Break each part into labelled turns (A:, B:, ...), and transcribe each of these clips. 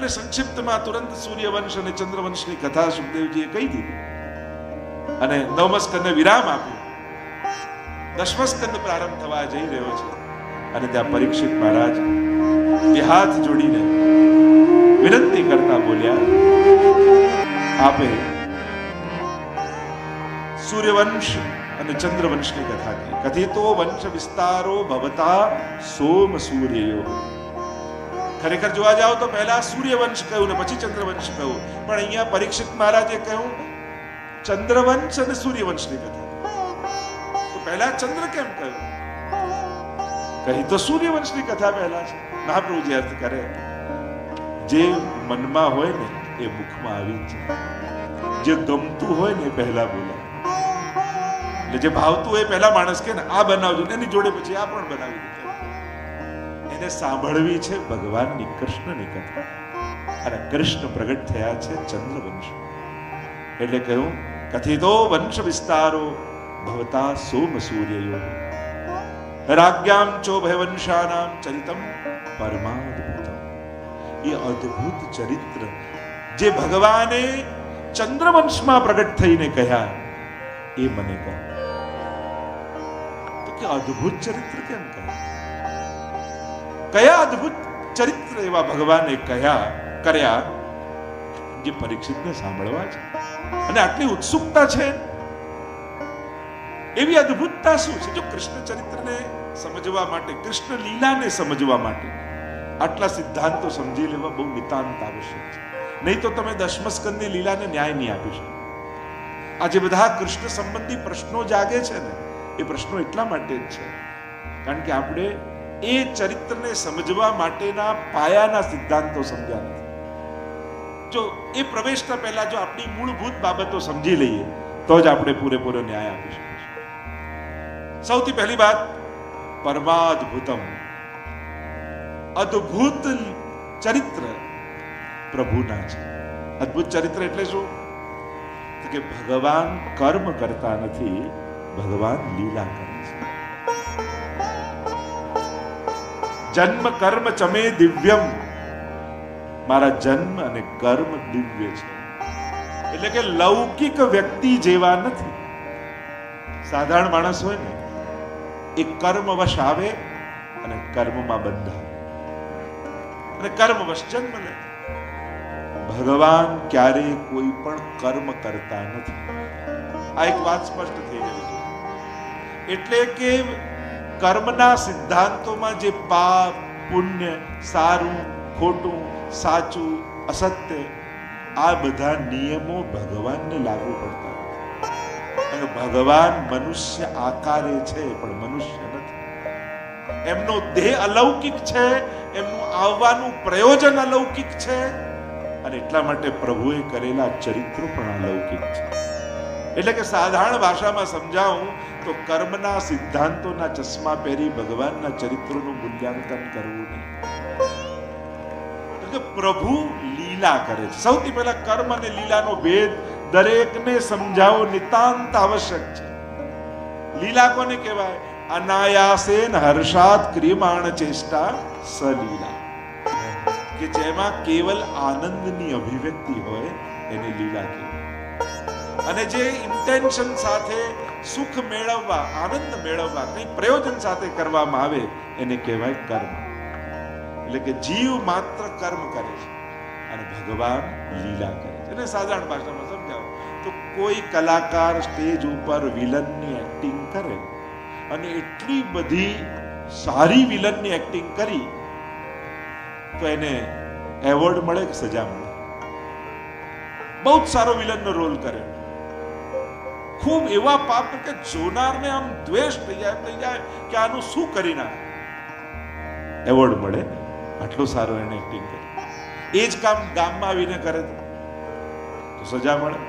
A: તમને સંક્ષિપ્તમાં તુરંત સૂર્યવંશ અને ચંદ્રવંશની કથા સુખદેવજીએ કહી દીધી અને નવમ સ્કંદને વિરામ આપ્યો. દસમો સ્કંદ પ્રારંભ થવા જઈ રહ્યો છે અને ત્યાં પરીક્ષિત મહારાજ બે હાથ જોડીને વિનંતી કરતા બોલ્યા, આપે સૂર્યવંશ અને ચંદ્રવંશની કથા કહી. કથિતો વંશ વિસ્તારો ભવતા સોમ સૂર્યો. ખરેખર જોવા જાવ તો પહેલા સૂર્યવંશ કહ્યું ને પછી ચંદ્રવંશ કહ્યું, પણ અહીંયા પરીક્ષિત મહારાજે કહ્યું ચંદ્રવંશ અને સૂર્યવંશની કથા. તો પહેલા ચંદ્ર કેમ કહ્યું? કહી તો સૂર્યવંશની કથા પહેલા છે. મહાપ્રભુજી અર્થ કરે, જે મનમાં હોય ને એ મુખમાં આવી જ જાય. જે ગમતું હોય ને એ પહેલા બોલાય. એટલે જે ભાવતું હોય પહેલા માણસ કે ને આ બનાવજો, એની જોડે પછી આ પણ બનાવી દે. એને સાંભળવી છે ભગવાનની કૃષ્ણની કથા, અને કૃષ્ણ પ્રગટ થયા છે ચંદ્રવંશ. એટલે કહ્યું કથિતો વંશ વિસ્તારો ભવતા સોમ સૂર્યો રાજ્યામ ચોભયવંશાનામ ચરિતમ પરમાદ્ભુતમ. એ અદ્ભુત ચરિત્ર જે ભગવાને ચંદ્રવંશમાં પ્રગટ થઈને કહ્યા એ મને કહો. તો કે અદ્ભુત ચરિત્ર કેમ કહ્યા? કયા અદ્ભુત ચરિત્ર એવા ભગવાને કર્યા જે પરીક્ષિતને સાંભળવા છે અને આટલી ઉત્સુકતા છે? એવી અદ્ભુતતા શું છે? જો કૃષ્ણ ચરિત્રને સમજવા માટે, કૃષ્ણ લીલાને સમજવા માટે આટલા સિદ્ધાંતો સમજી લેવા બહુ નિતાંત આવશ્યક છે. નહીં તો તમે દસમ સ્કંદની લીલાને ન્યાય નહીં આપી શકો. આજે બધા કૃષ્ણ સંબંધી પ્રશ્નો જાગે છે ને, એ પ્રશ્નો એટલા માટે જ છે કારણ કે આપણે એ ચરિત્રને સમજવા માટેના પાયાના સિદ્ધાંતો સમજ્યા નથી. જો એ પ્રવેશતા પહેલા જો આપણી મૂળભૂત બાબતો સમજી લઈએ તો જ આપણે પૂરેપૂરો ન્યાય આપી શકીએ. સૌથી પહેલી વાત, પરમાદ્ભુતમ, અદ્ભુત ચરિત્ર પ્રભુના છે. અદ્ભુત ચરિત્ર એટલે શું? કે ભગવાન કર્મ કરતા નથી, ભગવાન લીલા કરે છે. જન્મ કર્મ ચમે દિવ્યમ, મારા જન્મ અને કર્મ દિવ્ય છે. એટલે કે લૌકિક વ્યક્તિ જેવા નથી. સાધારણ માણસ હોય ને એ કર્મવશ આવે અને કર્મમાં બંધાય અને કર્મવશ જન્મ લે. ભગવાન ક્યારેય કોઈ પણ કર્મ કરતા નથી. આ એક વાત સ્પષ્ટ થઈ ગઈ છે. એટલે કે કર્મના સિદ્ધાંતોમાં જે પાપ, પુણ્ય, સારું, ખોટું, સાચું, અસત્ય, આ બધા નિયમો ભગવાનને લાગુ પડતા નથી. અને ભગવાન મનુષ્ય આકારે છે પણ મનુષ્ય નથી. એમનો દેહ અલૌકિક છે, એમનું આવવાનું પ્રયોજન અલૌકિક છે, અને એટલા માટે પ્રભુએ કરેલા ચરિત્રો પણ અલૌકિક છે. એટલે કે સાધારણ ભાષામાં સમજાવું તો કર્મના સિદ્ધાંતોના ચશ્મા પહેરી ભગવાનના ચરિત્રોનું મૂલ્યાંકન કરવું નહીં. કે પ્રભુ લીલા કરે છે. સૌથી પહેલા કર્મ અને લીલાનો ભેદ દરેકને સમજાવવો નિતાંત આવશ્યક છે. લીલા કોને કહેવાય? અનાયાસેન હર્ષાત ક્રિયમાણ ચેષ્ટા સલીલા, કે જેમાં કેવલ આનંદની અભિવ્યક્તિ હોય એને લીલા કહેવાય. અને જે ઇન્ટેન્શન સાથે સુખ મેળવવા, આનંદ મેળવવા, કંઈ પ્રયોજન સાથે કરવામાં આવે એને કહેવાય કર્મ. એટલે કે જીવ માત્ર કર્મ કરે છે અને ભગવાન લીલા કરે છે. અને સાધારણ ભાષામાં સમજાવો તો કોઈ કલાકાર સ્ટેજ ઉપર વિલનની એક્ટિંગ કરે અને એટલી બધી સારી વિલનની એક્ટિંગ કરી તો એને એવોર્ડ મળે કે સજા મળે? બહુ જ સારો વિલનનો રોલ કરે, ખૂબ એવા પાપ કે જોનારને આમ દ્વેષ થઈ જાય કે આનું શું કરી નાખે, એવોર્ડ મળે. આટલો સારો એને એક્ટિંગ કરી. એ જ કામ ગામમાં આવીને કરે તો સજા મળે.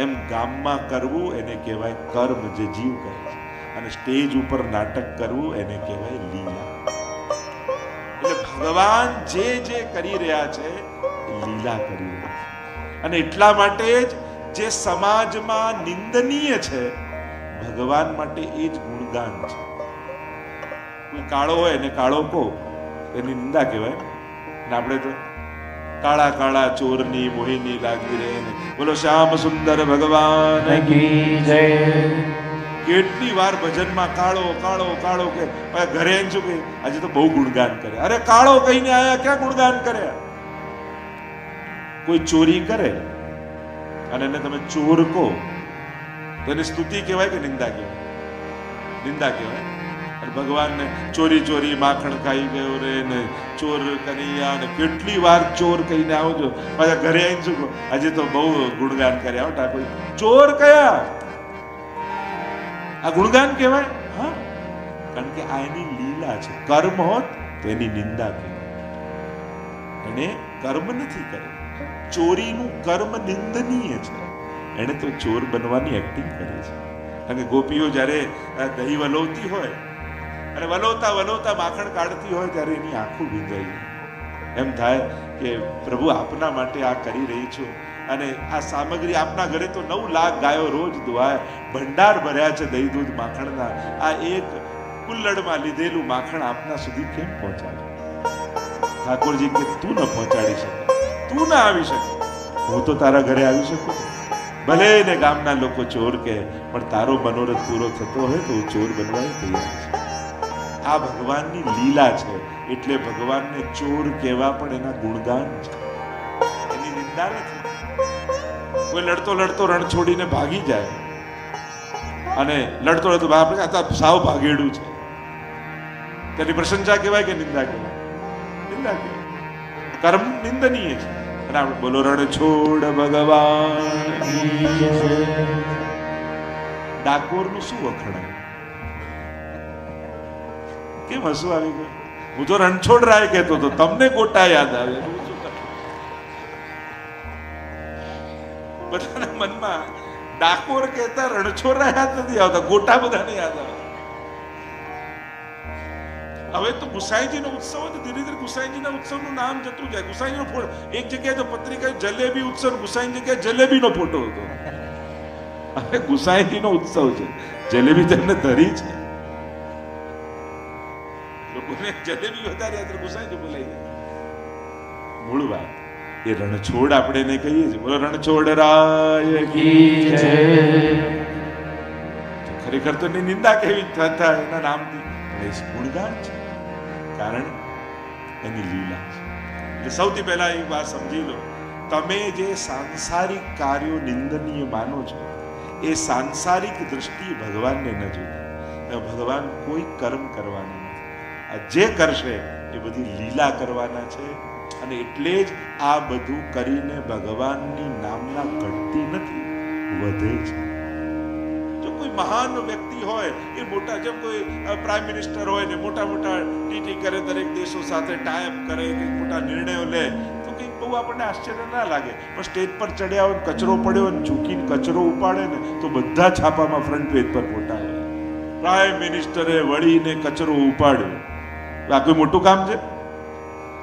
A: એમ ગામમાં કરવું એને કહેવાય કર્મ, જે જીવ કરે છે. અને સ્ટેજ ઉપર નાટક કરવું એને કહેવાય લીલા. એટલે ભગવાન જે કરી રહ્યા છે લીલા કરી રહ્યા છે. અને એટલા માટે જ જે સમાજમાં નિંદનીય છે ભગવાન માટે એ જ ગુણગાન છે. કોઈ કાળો હોય ને કાળો કહો એની નિંદા કહેવાય ને આપણે તો કાળા કાળા ચોરની મોહિની લાગી રહે ને બોલો શ્યામ સુંદર ભગવાન
B: કી જય.
A: કેટલી વાર ભજનમાં કાળો કાળો કાળો કે ઘરે આવીને શું કે આજે તો બહુ ગુણગાન કરે. અરે કાળો કહીને આયા ક્યાં ગુણગાન કર્યા? કોઈ ચોરી કરે અને એને તમે ચોર કહો તો એની સ્તુતિ કહેવાય કે નિંદા કહેવાય? નિંદા કહેવાય. અને ભગવાનને ચોરી ચોરી માખણ ખાઈ ગયો રે ને ચોર કનૈયા ને કેટલી વાર ચોર કહીને આવજો પાછા ઘરે આવીને શું કહો આજે તો બહુ ગુણગાન કર્યા હો ઠાકોર. ચોર કયા? આ ગુણગાન કહેવાય? હા, કારણ કે આ એની લીલા છે. કર્મ હોત તો એની નિંદા કહેવાય. એને કર્મ નથી કર્યું. ચોરીનું કર્મ નિંદનીય છે. એને તો ચોર બનવાની એક્ટિંગ કરી છે. કારણ કે ગોપીઓ જ્યારે દહીં વલોવતી હોય અને વલોવતા વલોવતા માખણ કાઢતી હોય ત્યારે એની આંખો ભીંજાઈ એમ થાય કે પ્રભુ આપના માટે આ કરી રહી છું અને આ સામગ્રી આપના ઘરે તો 9 લાખ ગાયો રોજ દુહાય, ભંડાર ભર્યા છે દહીં દૂધ માખણના. આ એક કુલ્લડમાં લીધેલું માખણ આપના સુધી કેમ પહોંચાડે? ઠાકોરજી કે તું ન પહોંચાડી શકે, તું ના આવી શકે, હું તો તારા ઘરે આવી શકું. ભલે ને ગામના લોકો ચોર કહે પણ તારો મનોરથ પૂરો થતો હોય તો હું ચોર બનવા તૈયાર છું. આ ભગવાનની લીલા છે. એટલે ભગવાનને ચોર કહેવા પણ એના ગુણગાન છે, એની નિંદા નથી. કોઈ લડતો લડતો રણ છોડીને ભાગી જાય અને લડતો લડતો સાવ ભાગેડું છે, તેની પ્રશંસા કહેવાય કે નિંદા કહેવાય? નિંદા કહેવાય. કર્મ નિંદનીય છે. અને આપણે બોલો રણ છોડ ભગવાન. ડાકોરનું શું વખણાય? કેમ હસવું આવી ગયું? હું તો રણછોડ રાય કહેતો હતો, તમને ગોટા યાદ આવે. બધાના મનમાં ડાકોર કહેતા રણછોડ રાય યાદ નથી આવતા, ગોટા બધાને યાદ આવે. હવે તો ગુસાઈજીનો ઉત્સવ હતો, ધીરે ધીરે ગુસાઈજીના ઉત્સવનું નામ જતું જાય. ગુસાઈજીનો ફોટો એક જગ્યાએ તો પત્રિકા જલેબી ઉત્સવ, ગુસાઈની જગ્યાએ જલેબીનો ફોટો હતો. હવે ગુસાઈજીનો ઉત્સવ છે, જલેબી તેમને ધરી છે. લોકોને જલેબી વધારે યાદ, ગુસાઈજી બોલાઈ જાય. મૂળ વાત એ રણછોડ આપણે એને કહીએ છીએ. બોલો રણછોડ રાય કી જય. ખરેખર તો એની નિંદા કેવી થતા એના નામથી ગુણગાન છે, કારણ એની લીલા છે. એટલે સૌથી પહેલા એક વાત સમજી લો, તમે જે સાંસારિક કાર્યો નિંદનીય માનો છો એ સાંસારિક દ્રષ્ટિએ ભગવાનને ન જોતા. ભગવાન કોઈ કર્મ કરવાના નથી. આ જે કરશે એ બધી લીલા કરવાના છે. અને એટલે જ આ બધું કરીને ભગવાનની નામના ઘટતી નથી, વધે છે. જો કોઈ મહાન વ્યક્તિ હોય એ મોટા, જેમ કોઈ પ્રાઇમ મિનિસ્ટર હોય ને મોટા મોટા ટીટી કરે, દરેક દેશો સાથે ટાઈપ કરે, કંઈક મોટા નિર્ણયો લે તો કંઈક બહુ આપણને આશ્ચર્ય ના લાગે. પણ સ્ટેજ પર ચડ્યા હોય, કચરો પડ્યો હોય, ઝૂકીને કચરો ઉપાડે ને તો બધા છાપામાં ફ્રન્ટ પેજ પર ફોટા હોય. પ્રાઇમ મિનિસ્ટરે વળીને કચરો ઉપાડ્યો. આ કોઈ મોટું કામ છે?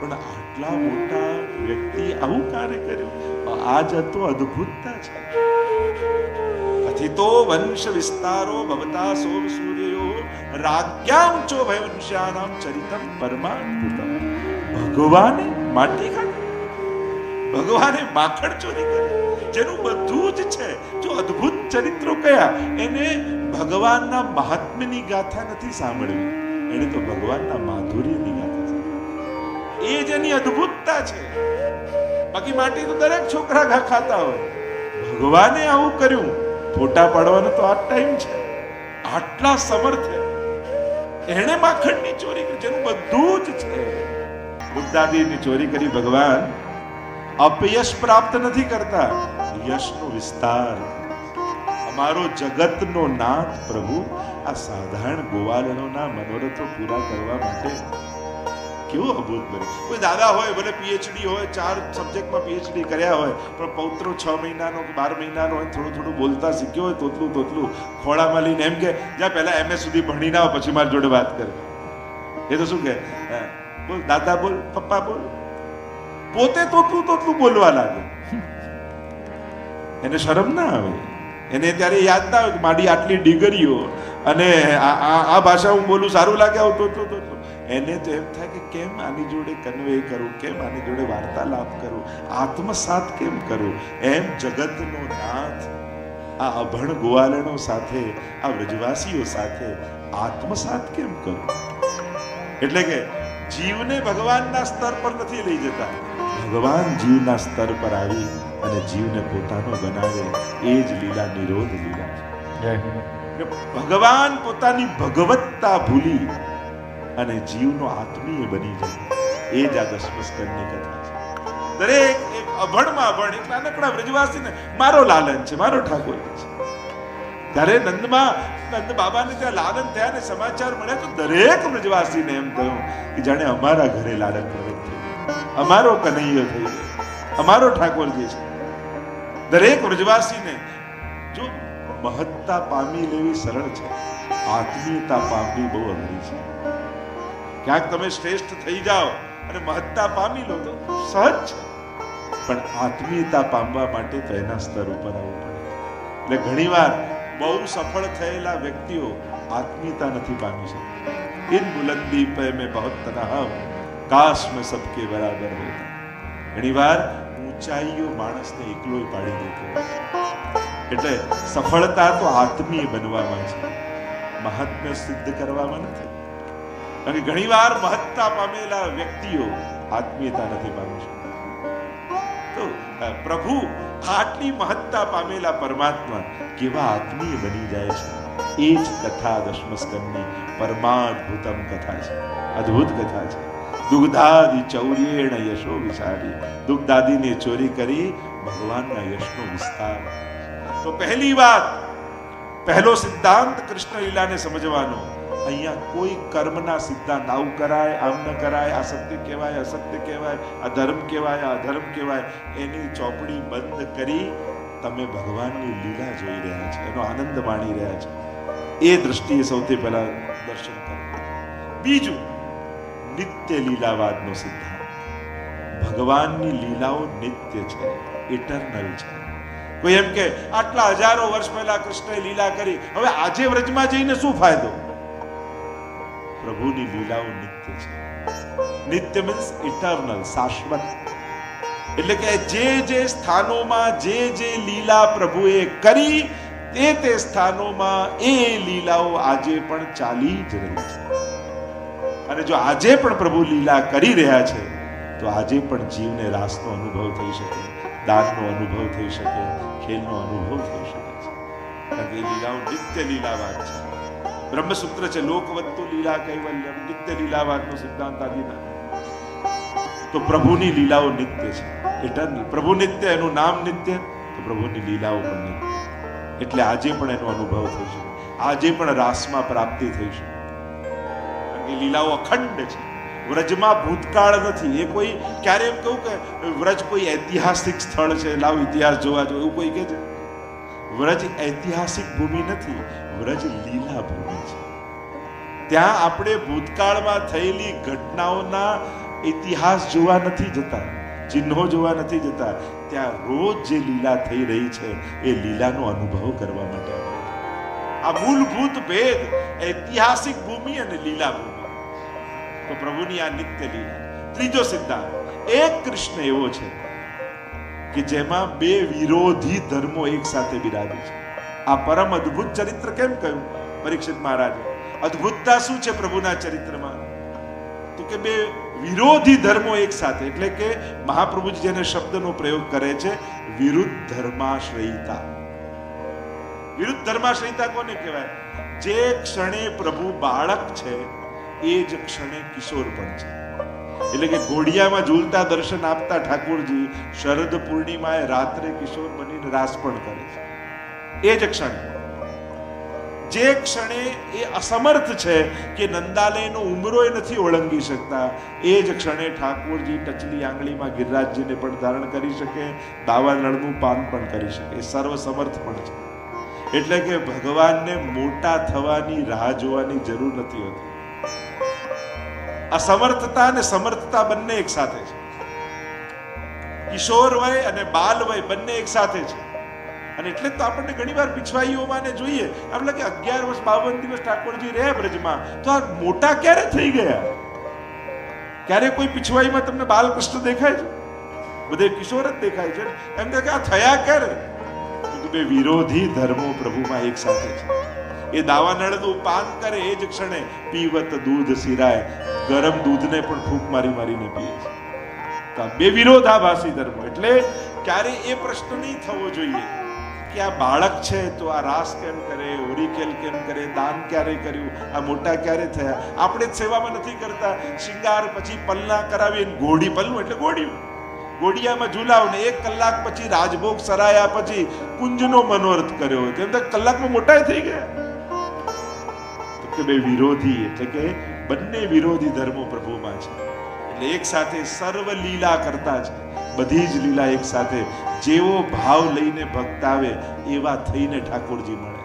A: પણ આટલા મોટા વ્યક્તિ આવું કાર્ય કર્યું, આ જ તો અદ્ભુતતા છે. કથિતો વંશ વિસ્તારો ભવતા સોમ સૂર્યો રાજ્યામ ચો ભયવંશ્યાનામ ચરિતમ પરમાદ્ભુતમ. ભગવાને માટી ખાધી, ભગવાને માખણ ચોરી કરી, જેનું બધું જ છે. જો અદ્ભુત ચરિત્રો કયા? એને ભગવાનના મહાત્મ્યની ગાથા નથી સાંભળવી, એને તો ભગવાનના માધુર્યની ગાથા સાંભળવી. એ જ એની અદ્ભુતતા છે. બાકી માટી તો દરેક છોકરા ખાતા હોય. ભગવાને આવું કર્યું. ફોટા પાડવાનો તો આ ટાઈમ છે. આટલા સમર્થ એને માખણની ચોરી કરી, જેનું બધું જ છે. બુદ્ધાદિની ચોરી કરી. ભગવાન અપયશ પ્રાપ્ત નથી કરતા, યશનો વિસ્તાર. અમારો જગતનો નાથ પ્રભુ આ સાધારણ ગોવાળનોના મનોરથો પૂરા કરવા માટે કેવું અભૂત બને. કોઈ દાદા હોય, ભલે પીએચડી હોય, 4 સબ્જેક્ટમાં પીએચડી કર્યા હોય, પણ પૌત્રો 6 મહિનાનો કે 12 મહિનાનો હોય, થોડું થોડું બોલતા શીખ્યો હોય, તોતલું ખોળામાં લઈને એમ કે જ્યાં પહેલા MS સુધી ભણી ના હોય પછી મારી જોડે વાત કરે. એ તો શું કે બોલ દાદા, બોલ પપ્પા, બોલ. પોતે તોતલું બોલવા લાગે. એને શરમ ના આવે. એને ત્યારે યાદ ના આવે કે મારી આટલી ડિગ્રીઓ અને આ ભાષા હું બોલું સારું લાગે આવું તોતલું. એને તો એમ થાય કે કેમ આની જોડે કન્વે કરું, કેમ આની જોડે વાર્તાલાપ કરું, આત્મસાત કેમ કરું. એમ જગતનો નાથ આ અભણ ગોવાલણો સાથે, આ વ્રજવાસીઓ સાથે આત્મસાત કેમ કરું. એટલે કે જીવને ભગવાનના સ્તર પર નથી લઈ જતા, ભગવાન જીવના સ્તર પર આવી અને જીવને પોતાનો બનાવે. એ જ લીલા નિરોધ લીલા છે. ભગવાન પોતાની ભગવત્તા ભૂલી અને જીવનો આત્મીય બની જાય. એ જ આ દશમ સ્કંદની કથા છે. દરેક એક અભણમાં અભણ, એક નાનકડા વ્રજવાસીને મારો લાલન છે, મારો ઠાકોર છે. ત્યારે નંદ બાબાને ત્યાં લાલન થયા ને સમાચાર મળ્યા તો દરેક વ્રજવાસીને એમ થયું કે જાણે અમારા ઘરે લાલન પ્રગટ થયું, અમારો કનૈયો થઈ ગયો, અમારો ઠાકોરજી છે. દરેક વ્રજવાસીને જો મહત્તા પામી લેવી સરળ છે, આત્મીયતા પામવી બહુ અઘરી છે. ક્યાંક તમે શ્રેષ્ઠ થઈ જાઓ અને મહત્તા પામી લો તો સહજ છે, પણ આત્મીયતા પામવા માટે તો એના સ્તર ઉપર આવવું પડે. એટલે ઘણીવાર બહુ સફળ થયેલા વ્યક્તિઓ આત્મીયતા નથી પામી શકતા. ઇન બુલંદી પે મેં બહુત તનહા હું, કાશ મેં સબકે બરાબર હોતા. ઘણીવાર ઊંચાઈઓ માણસને એકલો પાડી દેતી હોય છે. એટલે સફળતા તો આત્મીય બનવામાં છે, મહાત્મ્ય સિદ્ધ કરવામાં નથી. કારણ કે ઘણીવાર મહત્તા પામેલા વ્યક્તિઓ આત્મીયતા નથી પામી શકતા. તો પ્રભુ આટલી મહત્તા પામેલા પરમાત્મા કેવા આત્મીય બની જાય છે. એ જ કથા દશમ સ્કંદની પરમાદ્ભુતમ કથા છે, અદ્ભુત કથા છે. દુગ્ધાદિ ચૌર્યેણ યશો વિસારી, દુગ્ધાદિને ચોરી કરી ભગવાનના યશનો વિસ્તાર. તો પહેલી વાત, પહેલો સિદ્ધાંત કૃષ્ણ લીલાને સમજવાનો, અહીંયા કોઈ કર્મના સિદ્ધાંત આવું કરાય, આમ ન કરાય, આ સત્ય કહેવાય, અસત્ય કહેવાય, આ ધર્મ કહેવાય, આ અધર્મ કહેવાય, એની ચોપડી બંધ કરી તમે ભગવાનની લીલા જોઈ રહ્યા છે, એનો આનંદ માણી રહ્યા છે. એ દ્રષ્ટિએ સૌથી પહેલા દર્શન કરો. બીજું, નિત્ય લીલાવાદનો સિદ્ધાંત. ભગવાનની લીલાઓ નિત્ય છે, ઇટરનલ છે. કોઈ એમ કે આટલા હજારો વર્ષ પહેલા કૃષ્ણએ લીલા કરી, હવે આજે વ્રજમાં જઈને શું ફાયદો? પ્રભુની લીલાઓ નિત્ય છે. નિત્ય મીન્સ ઇટરનલ, શાશ્વત. એટલે કે જે સ્થાનોમાં જે લીલા પ્રભુએ કરી તે સ્થાનોમાં એ લીલાઓ આજે પણ ચાલી જ રહી છે. અને જો આજે પણ પ્રભુ લીલા કરી રહ્યા છે તો આજે પણ જીવને રાસનો અનુભવ થઈ શકે, દાનનો અનુભવ થઈ શકે, ખેલનો અનુભવ થઈ શકે છે. કારણ કે લીલાઓ નિત્ય લીલાવાદ છે. બ્રહ્મસૂત્ર છે, લોકવત્તુ લીલા કૈવલ્યમ, નિત્ય લીલાવાદનો સિદ્ધાંત આદિના. તો પ્રભુની લીલાઓ નિત્ય છે, ઇટર્નલ. પ્રભુ નિત્ય, એનું નામ નિત્ય, તો પ્રભુની લીલાઓ પણ નિત્ય. એટલે આજે પણ એનો અનુભવ થઈ શકે, આજે પણ રાસમાં પ્રાપ્તિ થઈ શકે. લીલાઓ અખંડ છે. વ્રજમાં ભૂતકાળ નથી. એ કોઈ ક્યારે એમ કહું કે વ્રજ કોઈ ઐતિહાસિક સ્થળ છે, લાવ ઇતિહાસ જોવા જો, એવું કોઈ કહે છે? વ્રજ ઐતિહાસિક ભૂમિ નથી, વ્રજ લીલા ભૂમિ છે. ત્યાં આપણે ભૂતકાળમાં થયેલી ઘટનાઓના ઇતિહાસ જોવા નથી જતા, ચિહ્નો જોવા નથી જતા. ત્યાં રોજ જે લીલા થઈ રહી છે એ લીલાનો અનુભવ કરવા માટે. આ મૂળભૂત ભેદ ઐતિહાસિક ભૂમિ અને લીલા ભૂમિ. તો પ્રભુની આ નિત્ય લીલા. ત્રીજો સિદ્ધાંત, એક કૃષ્ણ એવો છે કે જેમાં બે વિરોધી ધર્મો એક સાથે બિરાજે છે. આ પરમ અદ્ભુત ચરિત્ર કેમ કહ્યું પરીક્ષિત મહારાજે? અદ્ભુતતા શું છે પ્રભુના ચરિત્રમાં? તો કે બે વિરોધી ધર્મો એક સાથે. એટલે કે મહાપ્રભુજી જેને શબ્દનો પ્રયોગ કરે છે, વિરુદ્ધ ધર્માશ્રયિતા. વિરુદ્ધ ધર્માશ્રયિતા કોને કહેવાય? જે ક્ષણે પ્રભુ બાળક છે એ જ ક્ષણે કિશોર પણ છે. એટલે કે ઘોડિયામાં ઝૂલતા દર્શન આપતા ઠાકોરજી શરદ પૂર્ણિમાએ રાત્રે કિશોર બનીને રાસ પણ કરે છે. એ જ ક્ષણે, જે ક્ષણે એ અસમર્થ છે કે નંદાલયનો ઉમરોય નથી ઓળંગી શકતા, એ જ ક્ષણે ઠાકોરજી ટચલી આંગળીમાં ગિરિરાજજીને પણ ધારણ કરી શકે, દાવા નળનું પાન પણ કરી શકે. એ સર્વ સમર્થ પણ છે. એટલે કે ભગવાનને મોટા થવાની રાહ જોવાની જરૂર નથી હોતી. અસમર્થતા અને સમર્થતા બંને એક સાથે છે. કિશોર વય અને બાલ વય બંને એક સાથે છે. અને એટલે તો આપણને ઘણીવાર પીછવાઈઓમાં ને જોઈએ, આપણે કે 11 વર્ષ 52 દિવસ ઠાકોરજી રહ્યા બ્રજમાં, તો આ મોટા ક્યારે થઈ ગયા? ક્યારે કોઈ પીછવાઈમાં તમને બાલકૃષ્ણ દેખાય છે? બધે કિશોર જ દેખાય છે. એમ કે આ થયા ક્યારે? કે બે વિરોધી ધર્મો પ્રભુમાં એક સાથે છે. એ દાવાનળનું પાન કરે એ જ ક્ષણે પીવત દૂધ સિરાય, ગરમ દૂધને પણ ફૂંક મારી મારીને પીએ છે. તો આ બે વિરોધાભાસી ધર્મો. એટલે ક્યારે એ પ્રશ્ન નહીં થવો જોઈએ કે આ બાળક છે તો આ રાસ કેમ કરે, ઓરિકેલ કેમ કરે, દાન ક્યારે કર્યું, આ મોટા ક્યારે થયા. આપણે જ સેવામાં નથી કરતા. શિંગાર પછી પલના કરાવીએ, ઘોડી, પલનું એટલે ઘોડિયું, ઘોડિયામાં ઝુલાવ ને 1 કલાક પછી રાજભોગ સરાયા પછી કુંજનો મનોરથ કર્યો, તેમ તો કલાકમાં મોટા થઈ ગયા. તો કે બે વિરોધી, એટલે કે બંને વિરોધી ધર્મો પ્રભુમાં છે. એટલે એક સાથે સર્વ લીલા કરતા છે. બધી જ લીલા એક સાથે, જેવો ભાવ લઈને ભક્ત આવે એવા થઈને ઠાકોરજી મળે.